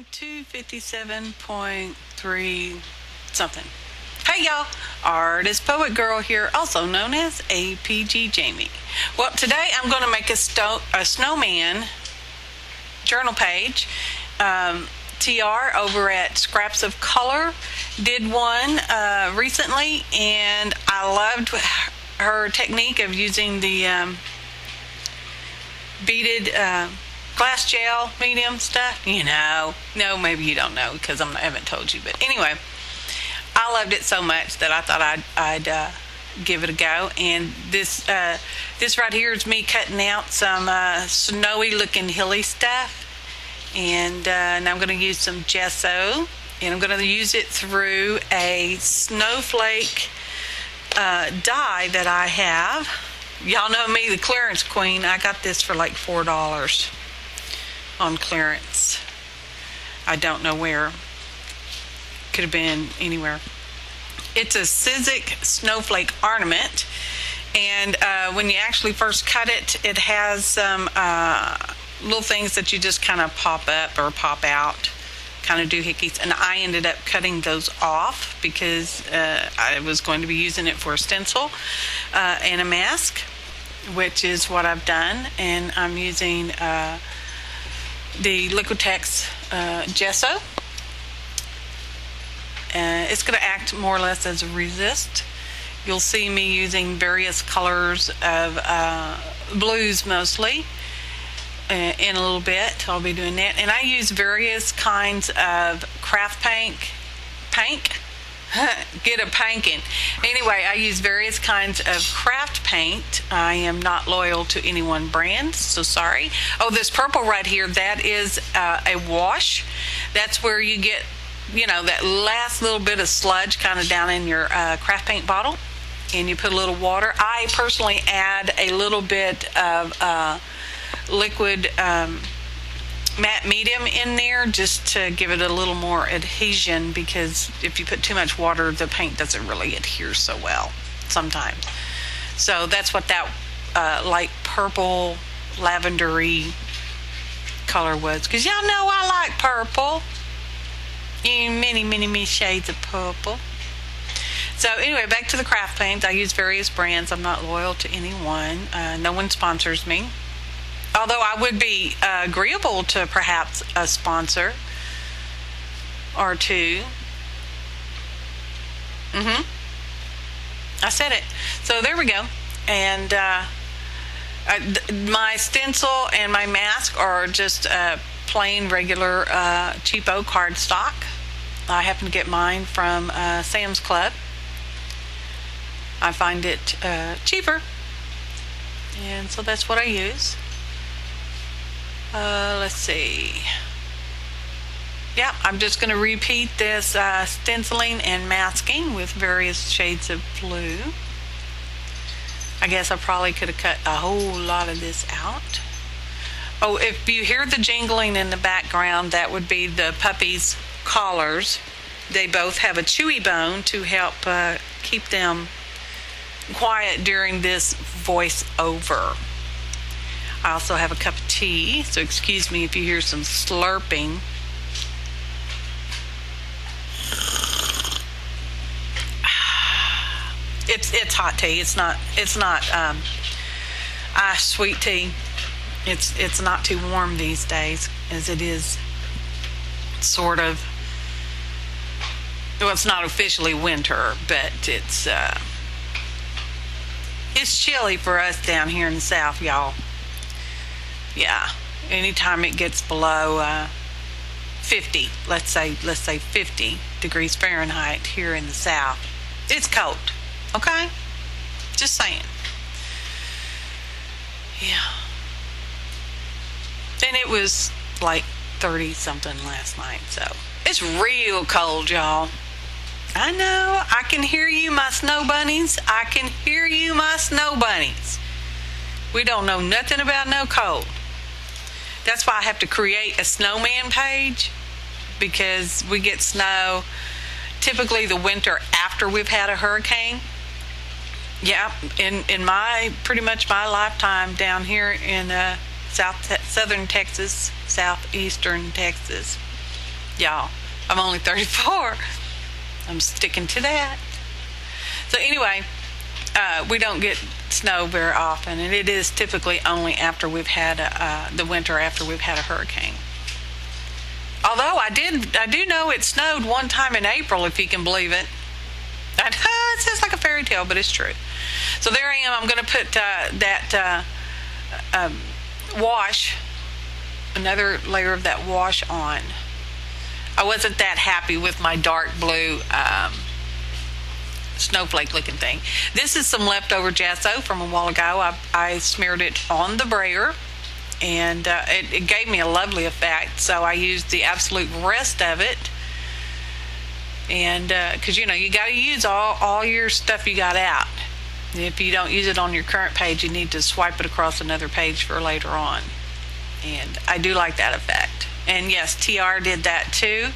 recording 257.3 something. Hey y'all, Artist Poet Girl here, also known as APG Jamie. Well, today I'm going to make a snowman journal page. TR over at Scraps of Color did one recently, and I loved her technique of using the beaded glass gel medium stuff. You know, no, maybe you don't know because I haven't told you, but anyway, I loved it so much that I thought I'd give it a go. And this right here is me cutting out some snowy looking hilly stuff, and now I'm going to use some gesso, and I'm going to use it through a Snowflake die that I have. Y'all know me, the clearance queen. I got this for like $4 on clearance. I don't know where. Could have been anywhere. It's a Sizzix Snowflake Ornament, and when you actually first cut it, it has some little things that you just kind of pop up or pop out, kind of doohickeys, and I ended up cutting those off because I was going to be using it for a stencil and a mask, which is what I've done. And I'm using the Liquitex gesso. It's going to act more or less as a resist. You'll see me using various colors of blues mostly in a little bit. I'll be doing that. And I use various kinds of craft paint. Get a pankin'. Anyway, I use various kinds of craft paint. I am not loyal to any one brand, so sorry. Oh, this purple right here, that is a wash. That's where you get, you know, that last little bit of sludge kind of down in your craft paint bottle, and you put a little water. I personally add a little bit of liquid matte medium in there just to give it a little more adhesion, because if you put too much water, the paint doesn't really adhere so well sometimes. So that's what that light purple lavendery color was, because y'all know I like purple. Many shades of purple. So anyway, back to the craft paints. I use various brands. I'm not loyal to any one. No one sponsors me, although I would be agreeable to perhaps a sponsor or two. I said it. So there we go. And my stencil and my mask are just plain regular cheapo cardstock. I happen to get mine from Sam's Club. I find it cheaper, and so that's what I use. Let's see. Yeah, I'm just going to repeat this stenciling and masking with various shades of blue. I guess I probably could have cut a whole lot of this out. Oh, if you hear the jingling in the background, that would be the puppy's collars. They both have a chewy bone to help keep them quiet during this voiceover. I also have a cup of tea, so excuse me if you hear some slurping. It's hot tea. It's not sweet tea. It's not too warm these days, as it is sort of, well, it's not officially winter, but it's chilly for us down here in the South, y'all. Yeah, anytime it gets below 50, let's say 50 degrees Fahrenheit here in the South, it's cold. Okay, just saying. Yeah. And it was like 30 something last night, so it's real cold, y'all. I know. I can hear you, my snow bunnies. I can hear you, my snow bunnies. We don't know nothing about no cold. That's why I have to create a snowman page, because we get snow typically the winter after we've had a hurricane. Yeah, in my pretty much my lifetime down here in southern Texas, southeastern Texas, y'all. I'm only 34. I'm sticking to that. So anyway, we don't get snow very often, and it is typically only after we've had the winter after we've had a hurricane. Although I do know it snowed one time in April, if you can believe it. It sounds like a fairy tale, but it's true. So there I am. I'm going to put that wash, another layer of that wash on. I wasn't that happy with my dark blue snowflake looking thing. This is some leftover gesso from a while ago. I smeared it on the brayer, and it gave me a lovely effect, so I used the absolute rest of it. And because you got to use all your stuff you got out. If you don't use it on your current page, you need to swipe it across another page for later on. And I do like that effect. And yes, TR did that too.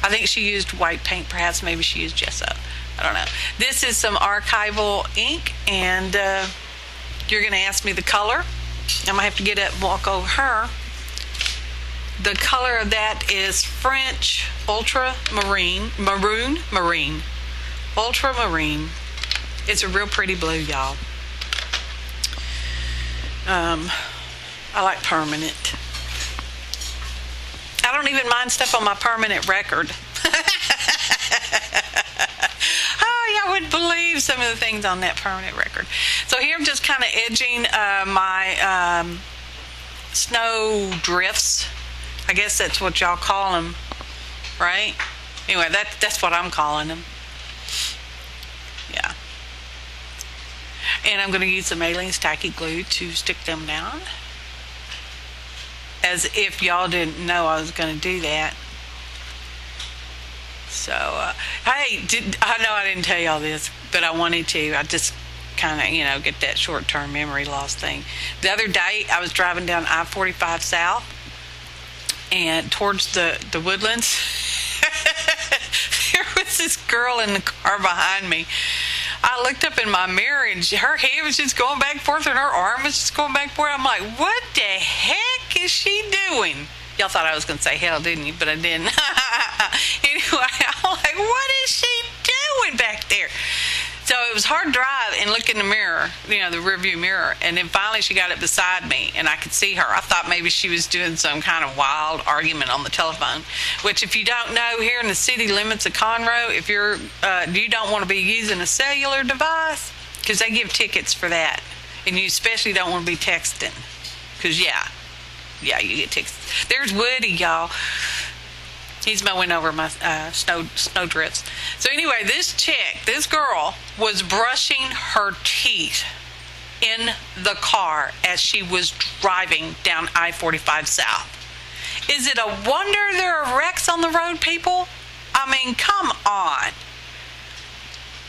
I think she used white paint, perhaps. Maybe she used gesso. I don't know. This is some archival ink, and you're going to ask me the color. I'm going to have to get up and walk over her. The color of that is French Ultramarine. Ultramarine. It's a real pretty blue, y'all. I like permanent. I don't even mind stuff on my permanent record. Oh, y'all wouldn't believe some of the things on that permanent record. So here I'm just kind of edging my snow drifts. I guess that's what y'all call them, right? Anyway, that's what I'm calling them. Yeah. And I'm going to use some Aleen's Tacky glue to stick them down. As if y'all didn't know I was going to do that. So, hey, I know I didn't tell y'all this, but I wanted to. I just kind of, get that short-term memory loss thing. The other day, I was driving down I-45 South, and towards the woodlands, there was this girl in the car behind me. I looked up in my mirror, and her head was just going back and forth, and her arm was just going back and forth. I'm like, what the heck is she doing? Y'all thought I was going to say hell, didn't you? But I didn't. Anyway, I'm like, what is she doing back there? So it was hard to drive and look in the mirror, the rear view mirror. And then finally she got it beside me, and I could see her. I thought maybe she was doing some kind of wild argument on the telephone, which, if you don't know, here in the city limits of Conroe, if you don't want to be using a cellular device, because they give tickets for that. And you especially don't want to be texting, because, yeah, you get tickets. There's Woody, y'all. He's mowing over my snow drifts. So anyway, this girl was brushing her teeth in the car as she was driving down I-45 South. Is it a wonder there are wrecks on the road, people? I mean, come on.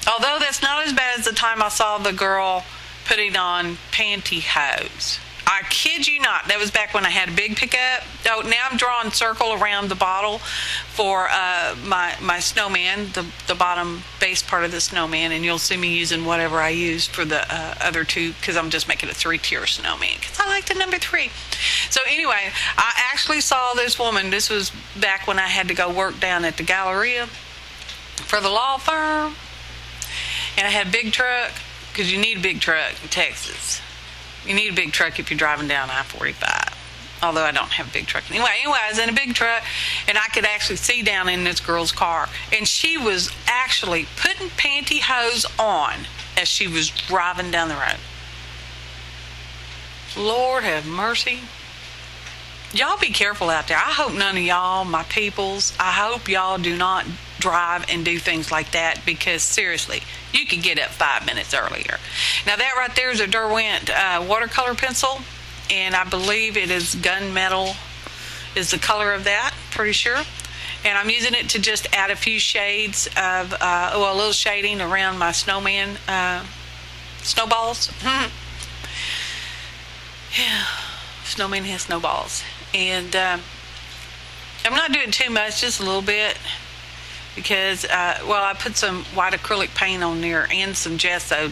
Although that's not as bad as the time I saw the girl putting on pantyhose. I kid you not. That was back when I had a big pickup. Oh, now I'm drawing circle around the bottle for my snowman, the bottom base part of the snowman, and you'll see me using whatever I use for the other two, because I'm just making a 3-tier snowman, because I like the number 3. So anyway, I actually saw this woman. This was back when I had to go work down at the Galleria for the law firm, and I had a big truck, because you need a big truck in Texas. You need a big truck if you're driving down I-45. Although I don't have a big truck. Anyway, I was in a big truck, and I could actually see down in this girl's car. And she was actually putting pantyhose on as she was driving down the road. Lord have mercy. Y'all be careful out there. I hope none of y'all, my peoples, I hope y'all do not drive and do things like that, because seriously, you could get up 5 minutes earlier. Now that right there is a Derwent watercolor pencil, and I believe it is gunmetal is the color of that, pretty sure. And I'm using it to just add a few shades of a little shading around my snowman snowballs. Yeah, snowman has snowballs. And I'm not doing too much, just a little bit, because I put some white acrylic paint on there and some gesso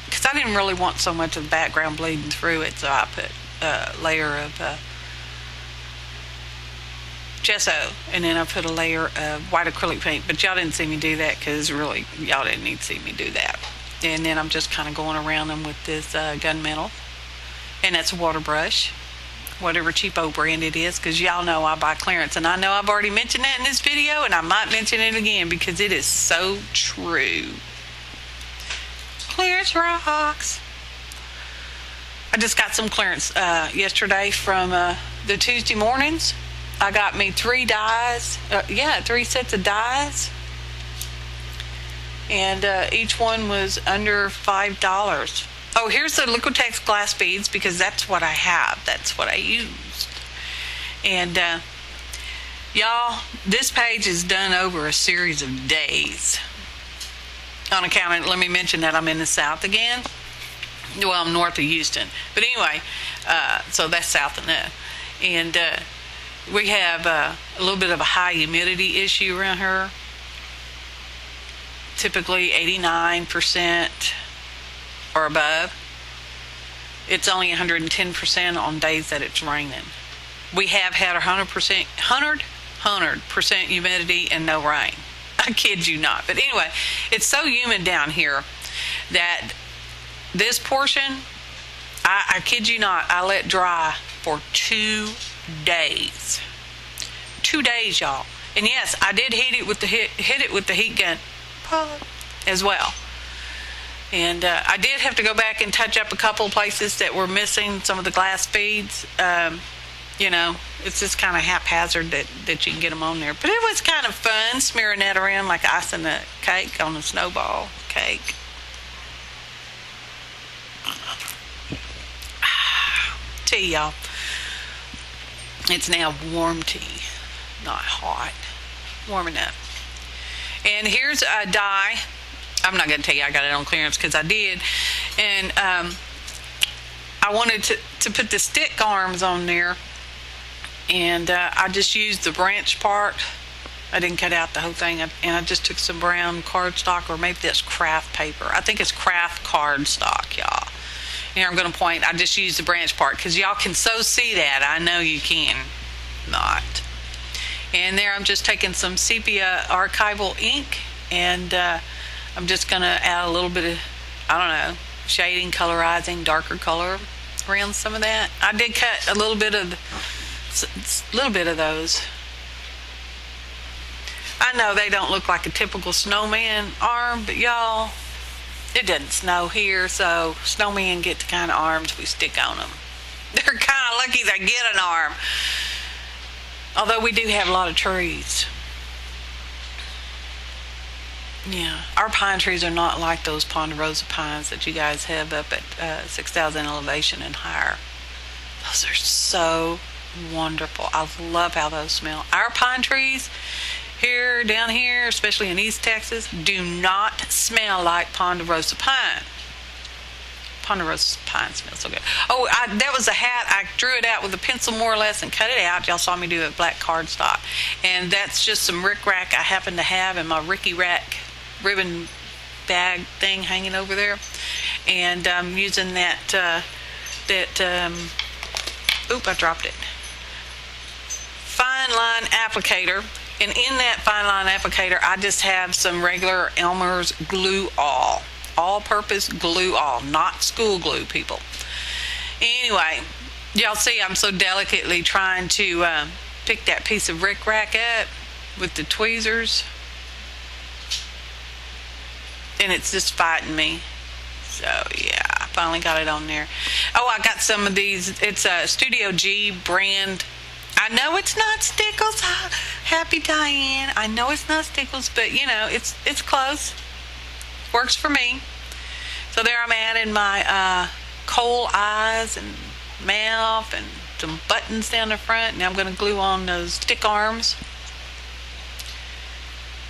because I didn't really want so much of the background bleeding through it, so I put a layer of gesso, and then I put a layer of white acrylic paint, but y'all didn't see me do that because really y'all didn't need to see me do that. And then I'm just kind of going around them with this gunmetal, and that's a water brush, whatever cheapo brand it is, because y'all know I buy clearance, and I know I've already mentioned that in this video, and I might mention it again because it is so true. Clearance rocks. I just got some clearance yesterday from the Tuesday mornings. I got me 3 dies, 3 sets of dies, and each one was under $5. Oh, here's the Liquitex glass beads because that's what I have. That's what I used. And y'all, this page is done over a series of days. On account of, let me mention that I'm in the South again. Well, I'm north of Houston. But anyway, so that's south of that. And we have a little bit of a high humidity issue around here. Typically 89% or above. It's only 110% on days that it's raining. We have had 100% humidity and no rain. I kid you not. But anyway, it's so humid down here that this portion, I kid you not, I let dry for 2 days. 2 days, y'all. And yes, I did hit it with the heat gun as well. And I did have to go back and touch up a couple of places that were missing some of the glass beads. You know, it's just kind of haphazard that you can get them on there. But it was kind of fun smearing that around like icing a cake on a snowball cake. Tea, y'all. It's now warm tea, not hot. Warming up. And here's a die. I'm not going to tell you I got it on clearance because I did. And I wanted to put the stick arms on there. And I just used the branch part. I didn't cut out the whole thing. And I just took some brown cardstock, or maybe that's craft paper. I think it's craft cardstock, y'all. Here I'm going to point. I just used the branch part because y'all can so see that. I know you can not. And there I'm just taking some sepia archival ink, and I'm just going to add a little bit of, I don't know, shading, colorizing, darker color around some of that. I did cut a little bit of those. I know they don't look like a typical snowman arm, but y'all, it doesn't snow here, so snowmen get the kind of arms we stick on them. They're kind of lucky they get an arm. Although we do have a lot of trees. Yeah, our pine trees are not like those ponderosa pines that you guys have up at 6,000 elevation and higher. Those are so wonderful. I love how those smell. Our pine trees here, down here, especially in East Texas, do not smell like ponderosa pine. Ponderosa pine smells so good. Oh, that was a hat. I drew it out with a pencil more or less and cut it out. Y'all saw me do it with black cardstock. And that's just some rickrack I happen to have in my Ricky Rack ribbon bag thing hanging over there. And I'm using that, oop, I dropped it. Fine line applicator. And in that fine line applicator, I just have some regular Elmer's glue all-purpose glue all, not school glue, people. Anyway, y'all see I'm so delicately trying to pick that piece of rickrack up with the tweezers, and it's just fighting me. So yeah, I finally got it on there. Oh, I got some of these. It's a Studio G brand. I know it's not Stickles. Happy Diane. I know it's not Stickles, but you know, it's close. Works for me. So there I'm adding my coal eyes and mouth and some buttons down the front. Now I'm going to glue on those stick arms.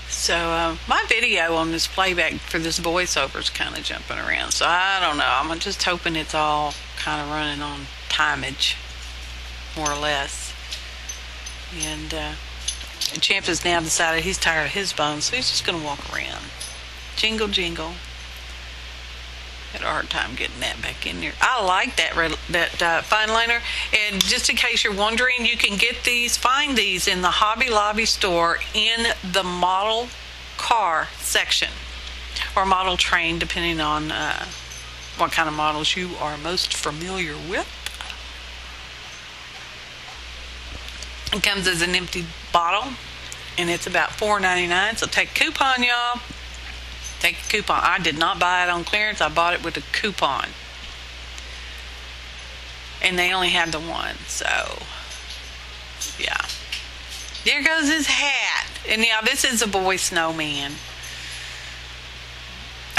So my video on this playback for this voiceover is kind of jumping around. So I don't know. I'm just hoping it's all kind of running on timage, more or less. And Champ has now decided he's tired of his bones, so he's just going to walk around. Jingle, jingle. Had a hard time getting that back in there. I like that fine liner. And just in case you're wondering, you can find these in the Hobby Lobby store in the model car section or model train, depending on what kind of models you are most familiar with. It comes as an empty bottle, and it's about $4.99. So take a coupon, y'all. Take a coupon. I did not buy it on clearance. I bought it with a coupon. And they only had the one, so yeah. There goes his hat. And yeah, this is a boy snowman.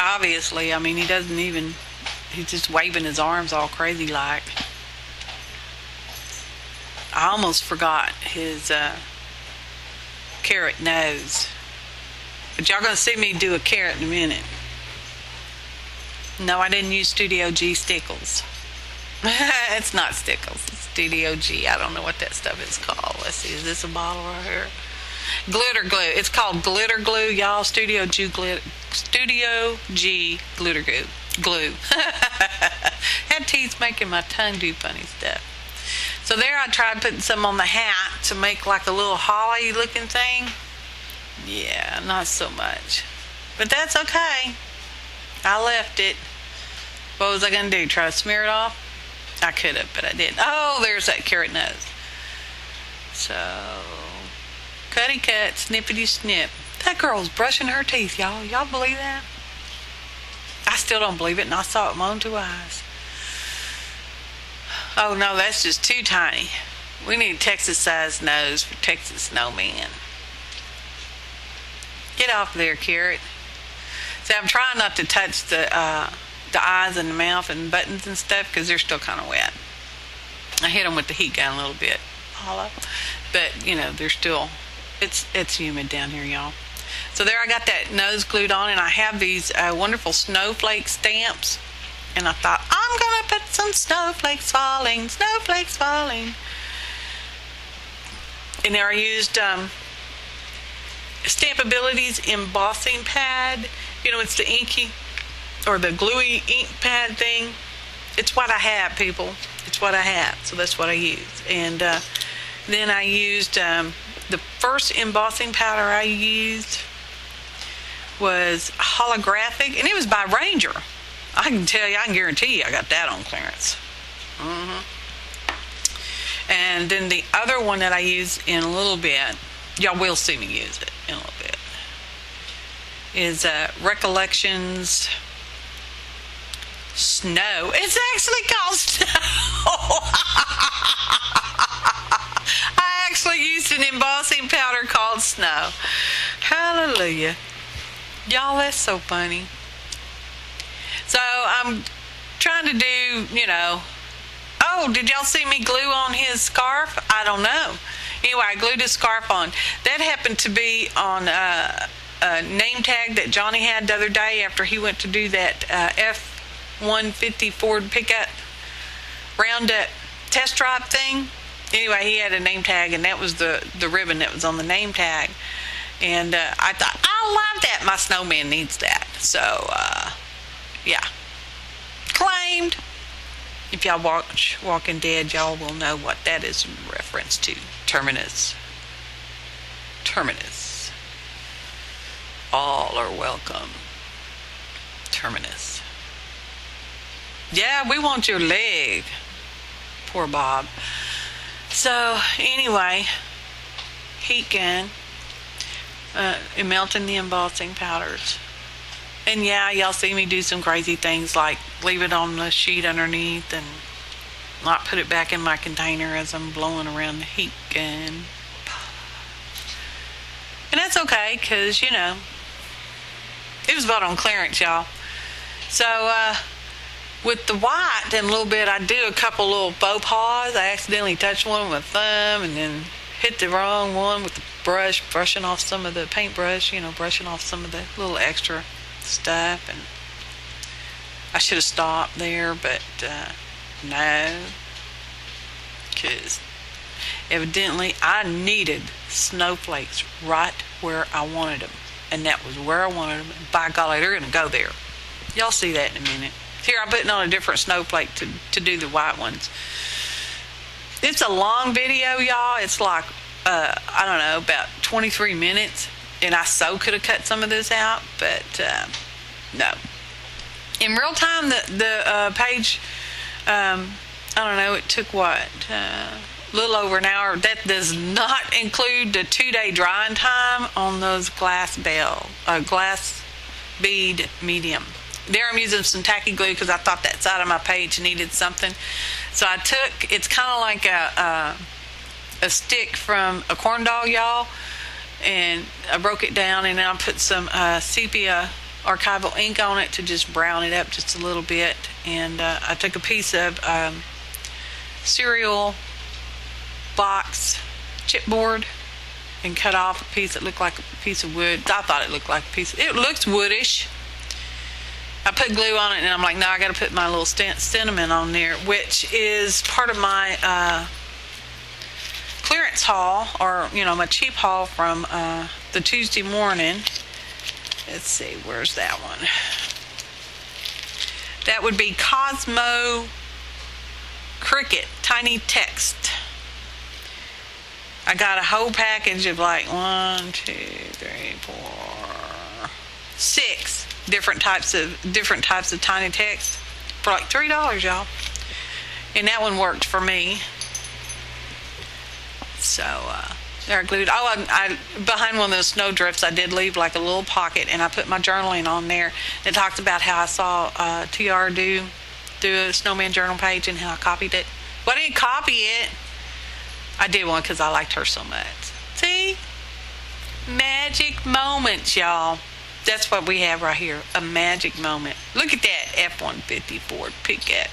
Obviously, I mean, he's just waving his arms all crazy like. I almost forgot his carrot nose. But y'all gonna see me do a carrot in a minute. No, I didn't use Studio G stickles. It's not stickles, it's Studio G. I don't know what that stuff is called. Let's see, is this a bottle right here? Glitter glue. It's called glitter glue, y'all. Studio G glitter glue. That tea's making my tongue do funny stuff. So there I tried putting some on the hat to make like a little holly looking thing. Yeah, not so much. But that's okay. I left it. What was I going to do? Try to smear it off? I could have, but I didn't. Oh, there's that carrot nose. So, cutty cut, snippety snip. That girl's brushing her teeth, y'all. Y'all believe that? I still don't believe it, and I saw it with my own 2 eyes. Oh, no, that's just too tiny. We need a Texas-sized nose for Texas Snowman. Get off there, carrot. See, I'm trying not to touch the eyes and the mouth and buttons and stuff because they're still kind of wet. I hit them with the heat gun a little bit, but you know they're still. It's humid down here, y'all. So there, I got that nose glued on, and I have these wonderful snowflake stamps. And I thought I'm gonna put some snowflakes falling. And there I used Stampabilities Embossing Pad. You know, it's the inky or the gluey ink pad thing. It's what I have, people. It's what I have. So that's what I use. And then I used the first embossing powder I used was Holographic, and it was by Ranger. I can guarantee you I got that on clearance. And then the other one that I use in a little bit, y'all will see me use it in a little bit, is Recollections Snow. It's actually called Snow. I actually used an embossing powder called Snow. Hallelujah. Y'all, that's so funny. So I'm trying to do, oh, did y'all see me glue on his scarf? I don't know. Anyway, I glued his scarf on. That happened to be on a name tag that Johnny had the other day after he went to do that F-150 Ford pickup roundup test drive thing. Anyway, he had a name tag, and that was the ribbon that was on the name tag. And I thought, I love that. My snowman needs that. So, yeah. Claimed. If y'all watch Walking Dead, y'all will know what that is in reference to. Terminus. All are welcome. Terminus. Yeah, we want your leg. Poor Bob. So, anyway, heat gun. And melting the embossing powders. And yeah, y'all see me do some crazy things like leave it on the sheet underneath and not put it back in my container as I'm blowing around the heat gun. And that's okay, because, it was bought on clearance, y'all. So, with the white and a little bit, I do a couple little faux pas. I accidentally touched one with my thumb and then hit the wrong one with the brush, brushing off some of the paintbrush, brushing off some of the little extra stuff. And I should have stopped there, but no, because evidently I needed snowflakes right where I wanted them, and that was where I wanted them. And by golly, they're going to go there. Y'all see that in a minute. Here, I'm putting on a different snowflake to do the white ones. It's a long video, y'all. It's like, I don't know, about 23 minutes. And I so could have cut some of this out, but no. In real time, the page, I don't know, it took what? A little over an hour. That does not include the 2-day drying time on those glass bead medium. There I'm using some tacky glue because I thought that side of my page needed something. So I took, it's kind of like a stick from a corn dog, y'all, and I broke it down, and then I put some sepia archival ink on it to just brown it up just a little bit. And I took a piece of cereal box chipboard and cut off a piece that looked like a piece of wood. I thought it looked like a piece. It looks woodish. I put glue on it, and I'm like, no, I got to put my little cinnamon on there, which is part of my clearance haul, or my cheap haul from the Tuesday morning. Let's see, where's that one? That would be Cosmo Cricut Tiny Text. I got a whole package of like 1, 2, 3, 4, 6 different types of tiny text for like $3, y'all. And that one worked for me. So there I glued. Oh, I behind one of those snow drifts, I did leave like a little pocket, and I put my journaling on there. It talks about how I saw TR do a Snowman journal page and how I copied it. Well, I didn't copy it. I did one because I liked her so much. See? Magic moments, y'all. That's what we have right here. A magic moment. Look at that F-150 Ford pickup.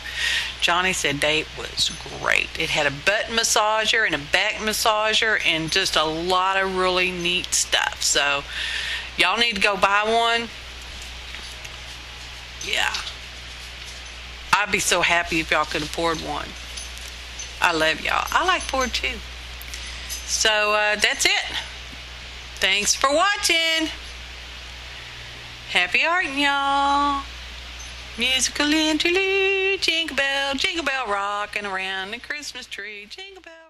Johnny said that was great. It had a butt massager and a back massager and just a lot of really neat stuff. So y'all need to go buy one. Yeah. I'd be so happy if y'all could afford one. I love y'all. I like Ford too. So that's it. Thanks for watching. Happy arting, y'all. Musical interlude. Jingle bell, rocking around the Christmas tree. Jingle bell.